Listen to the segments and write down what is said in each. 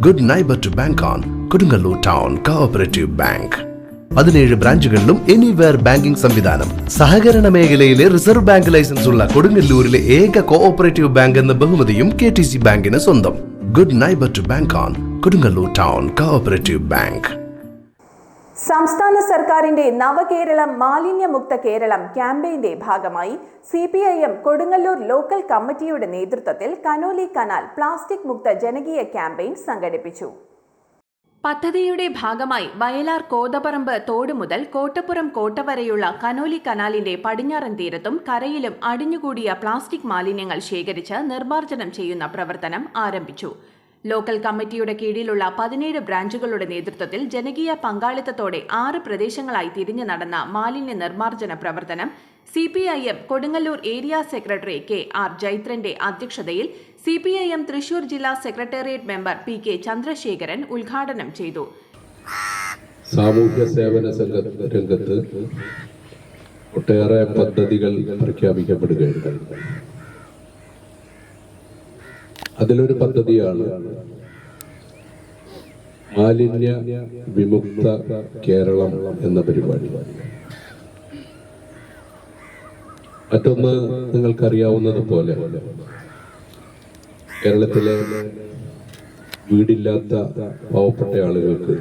Good neighbour to bank on Kodungallur town cooperative bank. 17 ബ്രാഞ്ചുകളിലും anywhere banking സംവിധാനം. സഹകരണ മേഖലയിലെ റിസർവ് ബാങ്ക് ലൈസൻസ് ഉള്ള കൊടുങ്ങല്ലൂരിലെ ഏക കോഓപ്പറേറ്റീവ് ബാങ്ക് എന്ന ബഹുമതിയും KTC ബാങ്കിന് സ്വന്തം. Good neighbour to bank on Kodungallur town cooperative bank. സംസ്ഥാന സർക്കാരിന്റെ നവകേരളം മാലിന്യമുക്ത കേരളം ക്യാമ്പയിന്റെ ഭാഗമായി CPIM കൊടുങ്ങല്ലൂർ ലോക്കൽ കമ്മിറ്റിയുടെ നേതൃത്വത്തിൽ കനോലി കനാൽ പ്ലാസ്റ്റിക് മുക്ത ജനകീയ ക്യാമ്പയിൻ സംഘടിപ്പിച്ചു. പദ്ധതിയുടെ ഭാഗമായി വയലാർ കോതപറമ്പ് തോട് മുതൽ കോട്ടപ്പുറം കോട്ട വരെയുള്ള കനോലി കനാലിന്റെ പടിഞ്ഞാറൻ തീരത്തും കരയിലും അടിഞ്ഞുകൂടിയ പ്ലാസ്റ്റിക് മാലിന്യങ്ങൾ ശേഖരിച്ച് നിർമ്മാർജ്ജനം ചെയ്യുന്ന പ്രവർത്തനം ആരംഭിച്ചു. ലോക്കൽ കമ്മിറ്റിയുടെ കീഴിലുള്ള 17 ബ്രാഞ്ചുകളുടെ നേതൃത്വത്തിൽ ജനകീയ പങ്കാളിത്തത്തോടെ 6 പ്രദേശങ്ങളായി തിരിഞ്ഞു നടന്ന മാലിന്യ നിർമ്മാർജ്ജന പ്രവർത്തനം CPIM Kodungallur area secretary KR ജൈത്രന്റെ അധ്യക്ഷതയിൽ CPIM തൃശൂർ ജില്ലാ സെക്രട്ടേറിയറ്റ് മെമ്പർ PK ചന്ദ്രശേഖരൻ ഉദ്ഘാടനം ചെയ്തു. സാമൂഹ്യ സേവന രംഗത്ത് ഒട്ടേറെ പദ്ധതികൾ പ്രഖ്യാപിക്കപ്പെടുകയുണ്ടായി. അതിലൊരു പദ്ധതിയാണ് മാലിന്യ വിമുക്ത കേരളം എന്ന പരിപാടി. മറ്റൊന്ന് നിങ്ങൾക്കറിയാവുന്നതുപോലെ കേരളത്തിലെ വീടില്ലാത്ത പാവപ്പെട്ട ആളുകൾക്ക്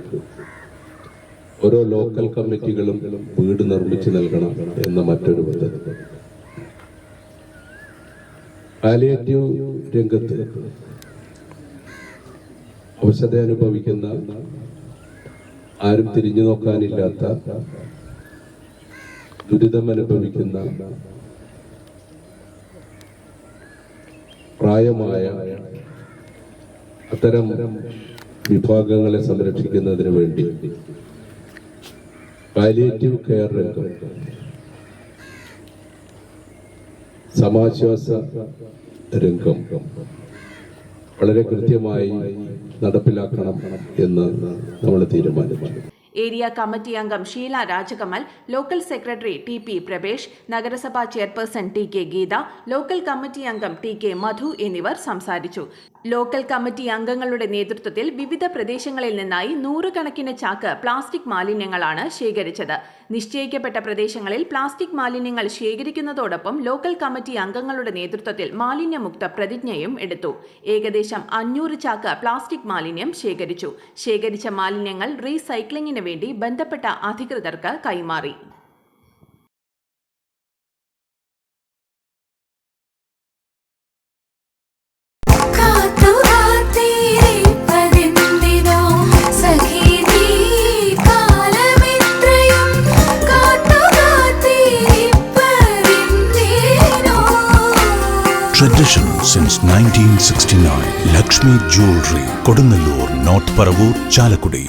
ഓരോ ലോക്കൽ കമ്മിറ്റികളും വീട് നിർമ്മിച്ചു നൽകണം എന്ന മറ്റൊരു പദ്ധതി. പാലിയേറ്റീവ് രംഗത്ത് അവശത അനുഭവിക്കുന്ന, ആരും തിരിഞ്ഞു നോക്കാനില്ലാത്ത, ദുരിതം അനുഭവിക്കുന്ന പ്രായമായ അത്തരം വിഭാഗങ്ങളെ സംരക്ഷിക്കുന്നതിന് വേണ്ടി പാലിയേറ്റീവ് കെയർ രംഗം സമാശ്വാസ രംഗം വളരെ കൃത്യമായി നടപ്പിലാക്കണം എന്ന് നമ്മൾ തീരുമാനിച്ചു. ഏരിയ കമ്മിറ്റി അംഗം Sheela Rajakamal, local secretary TP Pravesh, നഗരസഭാ chairperson TK Geetha, local committee അംഗം TK മധു എന്നിവർ സംസാരിച്ചു. ലോക്കൽ കമ്മിറ്റി അംഗങ്ങളുടെ നേതൃത്വത്തിൽ വിവിധ പ്രദേശങ്ങളിൽ നിന്നായി 100 കണക്കിന് ചാക്ക് പ്ലാസ്റ്റിക് മാലിന്യങ്ങളാണ് ശേഖരിച്ചത്. നിശ്ചയിക്കപ്പെട്ട പ്രദേശങ്ങളിൽ പ്ലാസ്റ്റിക് മാലിന്യങ്ങൾ ശേഖരിക്കുന്നതോടൊപ്പം ലോക്കൽ കമ്മിറ്റി അംഗങ്ങളുടെ നേതൃത്വത്തിൽ മാലിന്യമുക്ത പ്രതിജ്ഞയും എടുത്തു. ഏകദേശം 500 ചാക്ക് പ്ലാസ്റ്റിക് മാലിന്യം ശേഖരിച്ചു. ശേഖരിച്ച മാലിന്യങ്ങൾ റീസൈക്ലിംഗിന് വേണ്ടി ബന്ധപ്പെട്ട അധികൃതർക്ക് കൈമാറി. Tradition since 1969. Lakshmi Jewelry, Kodunallur, North Paravur, Chalakudi.